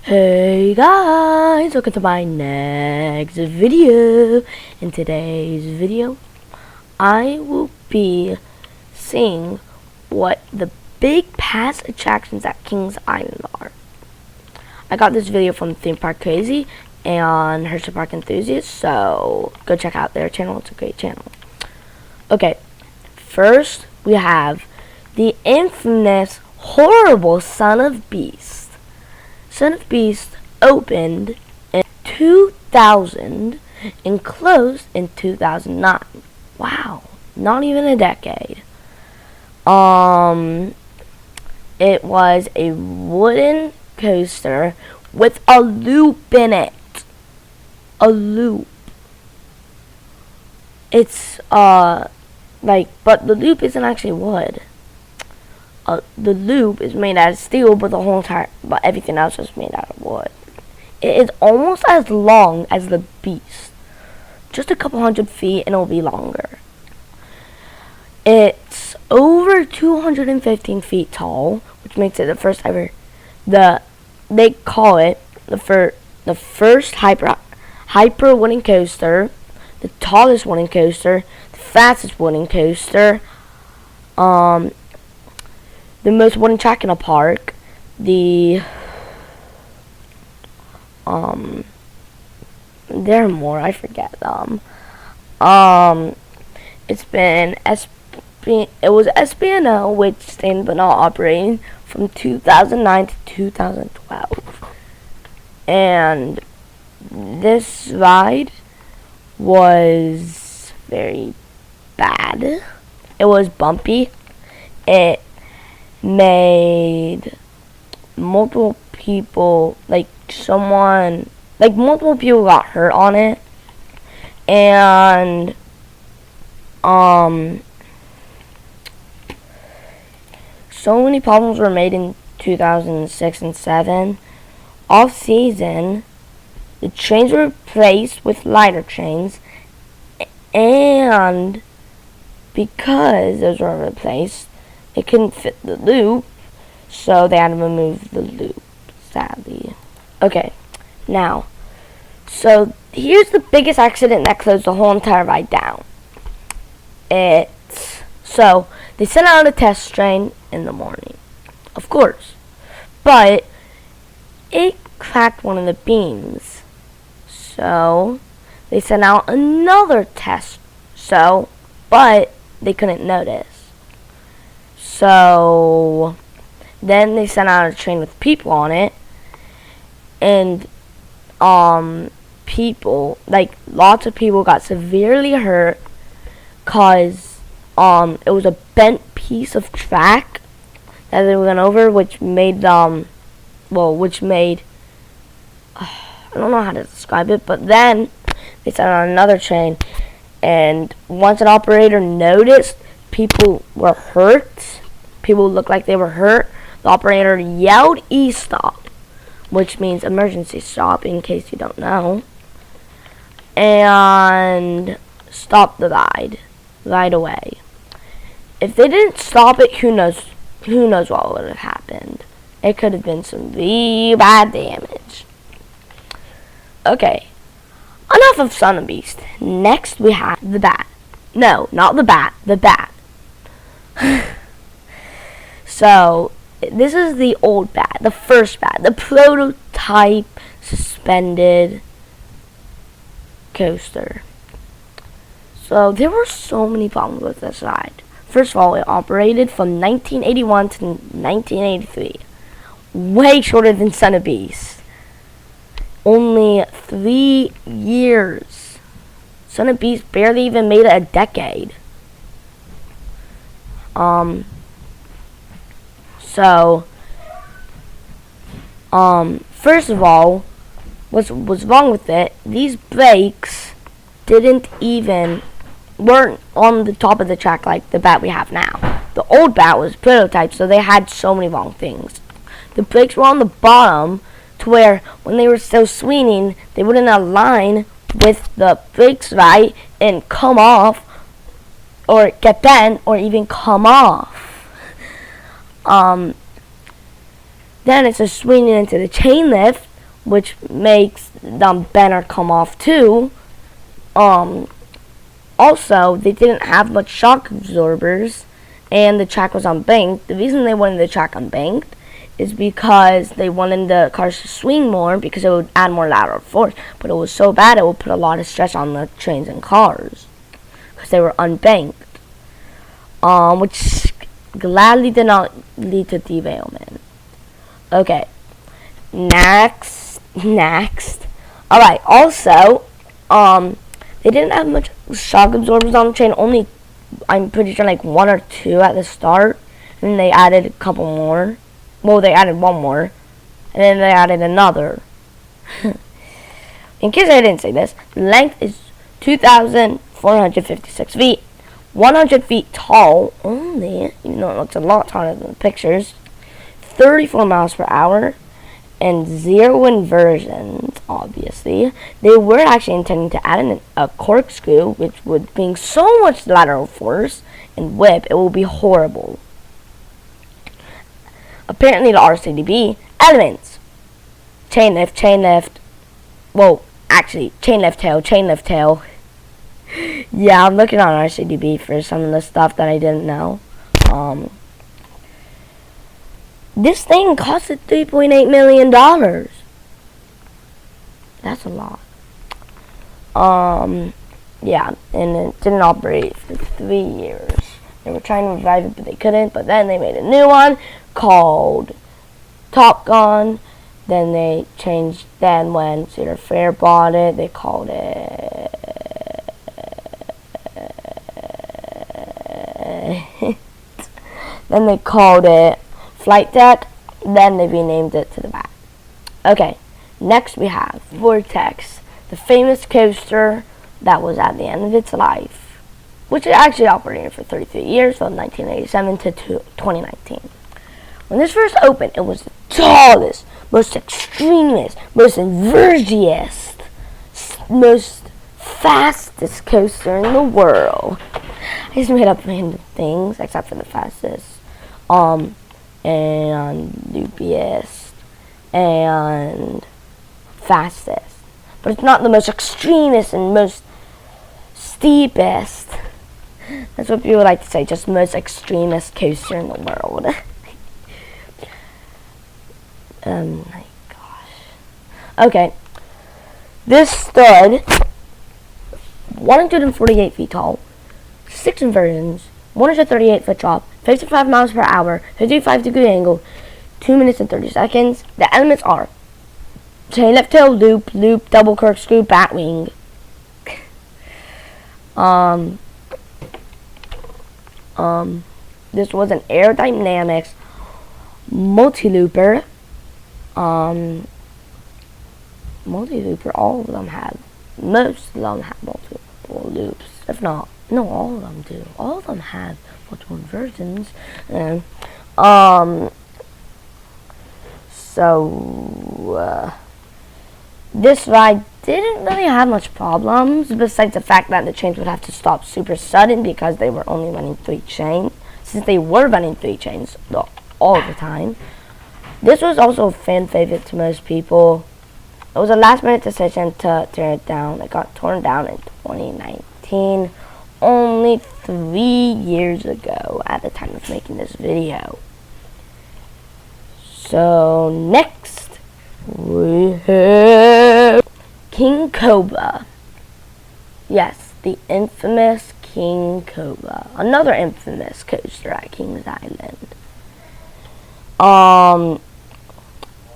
Hey guys, welcome to my next video. In today's video, I will be seeing what the big past attractions at Kings Island are. I got this video from Theme Park Crazy and Hershey Park Enthusiast, so go check out their channel. It's a great channel. Okay, first we have the infamous, horrible Son of Beast. Son of Beast opened in 2000 and closed in 2009. Wow, not even a decade. It was a wooden coaster with a loop in it. A loop. It's but the loop isn't actually wood. The loop is made out of steel, but everything else is made out of wood. It is almost as long as the Beast, just a couple hundred feet, and it'll be longer. It's over 215 feet tall, which makes it the first ever. They call it the first hyper wooden coaster, the tallest wooden coaster, the fastest wooden coaster. The most wooden track in a park. There are more, I forget them. It was SBNO, which stayed but not operating from 2009 to 2012. And this ride was very bad. It was bumpy. It made multiple people, multiple people got hurt on it, and so many problems were made in 2006 and 7. Off season, the trains were replaced with lighter trains, and because those were replaced, it couldn't fit the loop, so they had to remove the loop, sadly. Okay, now, so here's the biggest accident that closed the whole entire ride down. So they sent out a test train in the morning, of course, but it cracked one of the beams. So they sent out another test, but they couldn't notice. So then they sent out a train with people on it, and lots of people got severely hurt cause it was a bent piece of track that they went over, which made I don't know how to describe it, but then they sent out another train, and once an operator noticed people were hurt, people looked like they were hurt, the operator yelled E-stop, which means emergency stop, in case you don't know, and stopped the ride right away. If they didn't stop it, who knows what would have happened. It could have been some really bad damage. Okay, enough of Son of Beast. Next we have the Bat. No, not the Bat, the Bat. So, this is the old Bat, the first Bat, the prototype suspended coaster. So, there were so many problems with this ride. First of all, it operated from 1981 to 1983. Way shorter than Son of Beast. Only 3 years. Son of Beast barely even made it a decade. First of all, what's wrong with it, these brakes weren't on the top of the track like the Bat we have now. The old Bat was prototype, so they had so many wrong things. The brakes were on the bottom to where when they were still swinging, they wouldn't align with the brakes right and come off, or get bent, or even come off. Then it's just swinging into the chain lift, which makes the banner come off too. Also, they didn't have much shock absorbers, and the track was unbanked. The reason they wanted the track unbanked is because they wanted the cars to swing more because it would add more lateral force. But it was so bad it would put a lot of stress on the trains and cars because they were unbanked, which gladly did not lead to derailment. Okay, next. Alright, also, they didn't have much shock absorbers on the train. Only, I'm pretty sure, like 1 or 2 at the start. And then they added a couple more. Well, they added 1 more. And then they added another. In case I didn't say this, the length is 2,456 feet. 100 feet tall only. Even though it looks a lot taller than the pictures. 34 miles per hour. And 0 inversions, obviously. They were actually intending to add in a corkscrew, which would bring so much lateral force and whip, it will be horrible. Apparently the RCDB elements. Chain lift. Well, actually, chain lift tail. Yeah, I'm looking on RCDB for some of the stuff that I didn't know. This thing costed $3.8 million. That's a lot. Yeah, and it didn't operate for 3 years. They were trying to revive it, but they couldn't. But then they made a new one called Top Gun. Then they changed. Then when Cedar Fair bought it, they called it. Then they called it Flight Deck, then they renamed it to the back. Okay, next we have Vortex, the famous coaster that was at the end of its life, which it actually operated for 33 years, from 1987 to 2019. When this first opened, it was the tallest, most extremest, most invergiest, most fastest coaster in the world. I just made up random things, except for the fastest. And loopiest and fastest, but it's not the most extremist and most steepest. That's what people like to say, just most extremist coaster in the world. My gosh. Okay, this stood 148 feet tall, 6 inversions, 138-foot drop, 55 miles per hour, 55-degree angle, 2 minutes and 30 seconds. The elements are chain lift tail, loop, double corkscrew, bat wing. This was an aerodynamics multi-looper. All of them have, most of them have multiple loops. If not, no, all of them do. All of them have multiple inversions. So this ride didn't really have much problems, besides the fact that the trains would have to stop super sudden because they were only running 3 chains. Since they were running 3 chains all the time. This was also a fan favorite to most people. It was a last minute decision to tear it down. It got torn down in 2019. Only 3 years ago at the time of making this video. So next we have King Cobra. Yes, the infamous King Cobra. Another infamous coaster at Kings Island.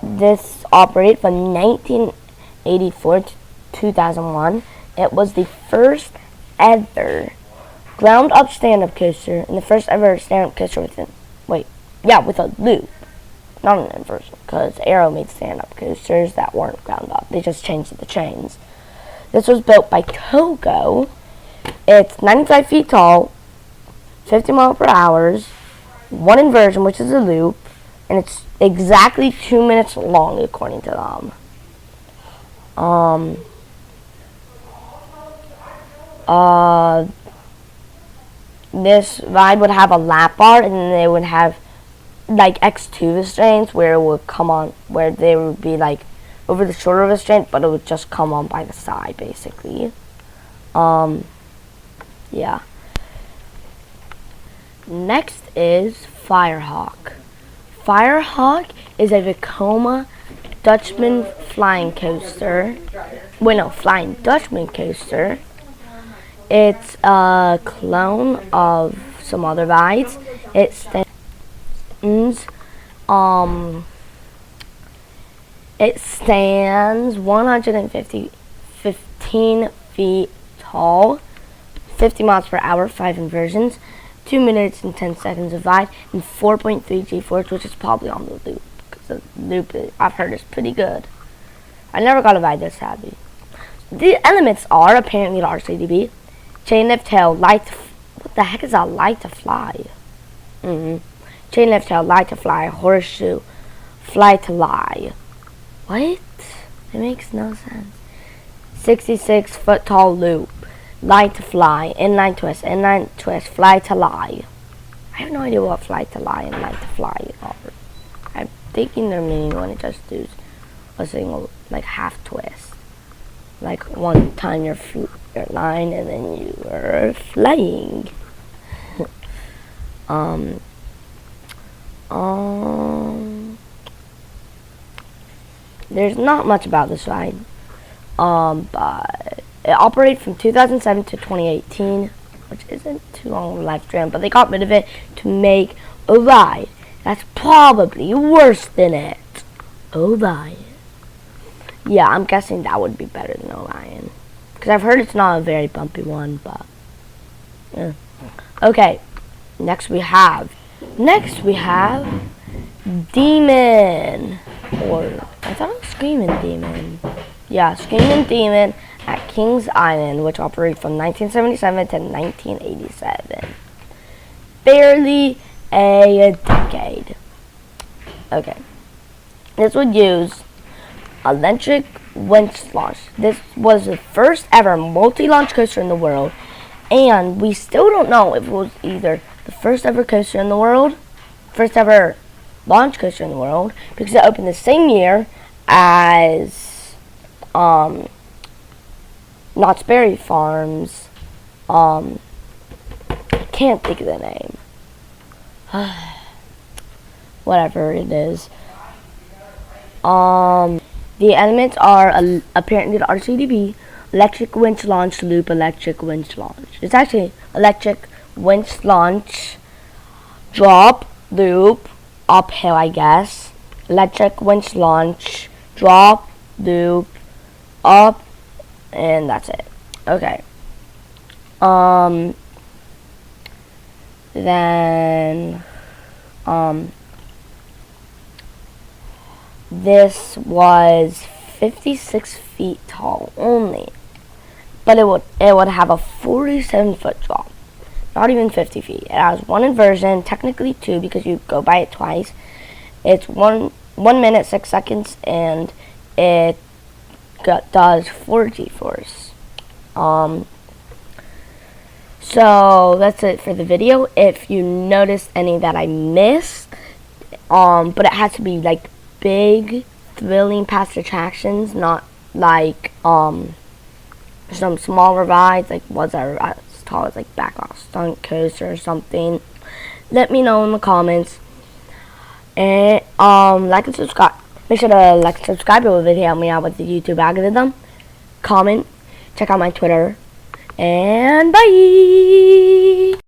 This operated from 1984 to 2001. It was the first ever ground up stand-up coaster and the first ever stand-up coaster with a loop, not an inversion, because Arrow made stand-up coasters that weren't ground up. They just changed the chains. This was built by Togo. It's 95 feet tall, 50 miles per hour, 1 inversion, which is a loop, and it's exactly 2 minutes long according to them. This ride would have a lap bar, and then they would have like X2 restraints where it would come on, where they would be like over the shoulder restraint, but it would just come on by the side, basically. Yeah. Next is Firehawk. Firehawk is a Vekoma Dutchman flying coaster. Wait, no, Flying Dutchman coaster. It's a clone of some other rides. It stands, it stands 115 feet tall, 50 miles per hour, 5 inversions, 2 minutes and 10 seconds of ride, and 4.3 G-force, which is probably on the loop. Because the loop, I've heard, is pretty good. I never got to ride this, sadly. The elements are apparently the RCDB, chain lift tail, light. What the heck is that? Light to fly. Chain lift tail, light to fly, horseshoe, fly to lie. What? It makes no sense. 66 foot tall loop, light to fly, inline twist, fly to lie. I have no idea what fly to lie and light to fly are. I'm thinking they're meaning when it just does a single, like, half twist. Like, one time you're line and then you are flying. There's not much about this ride. But it operated from 2007 to 2018, which isn't too long of a lifespan, but they got rid of it to make a ride that's probably worse than it. Orion. Yeah, I'm guessing that would be better than Orion. Because I've heard it's not a very bumpy one, but yeah. Okay, next we have Demon. Or, I thought it was Screaming Demon. Yeah, Screaming Demon at Kings Island, which operated from 1977 to 1987. Barely a decade. Okay. This would use electric winch launch. This was the first ever multi-launch coaster in the world, and we still don't know if it was either the first ever coaster in the world, first ever launch coaster in the world, because it opened the same year as Knott's Berry Farms. Can't think of the name. Whatever it is. The elements are apparently the RCDB, electric winch launch loop, electric winch launch. It's actually electric winch launch, drop, loop, uphill, I guess. Electric winch launch, drop, loop, up, and that's it. Okay. Then, this was 56 feet tall only, but it would have a 47-foot drop, not even 50 feet. It has one inversion, technically two because you go by it twice. It's 1 minute 6 seconds, and it does 4 G-force. So that's it for the video. If you noticed any that I missed, but it has to be like big, thrilling past attractions, not like some smaller rides, like ones that are as tall as like Backlot Stunt Coaster or something. Let me know in the comments. And like and subscribe. Make sure to like and subscribe. It will really help me out with the YouTube algorithm. Comment. Check out my Twitter. And bye.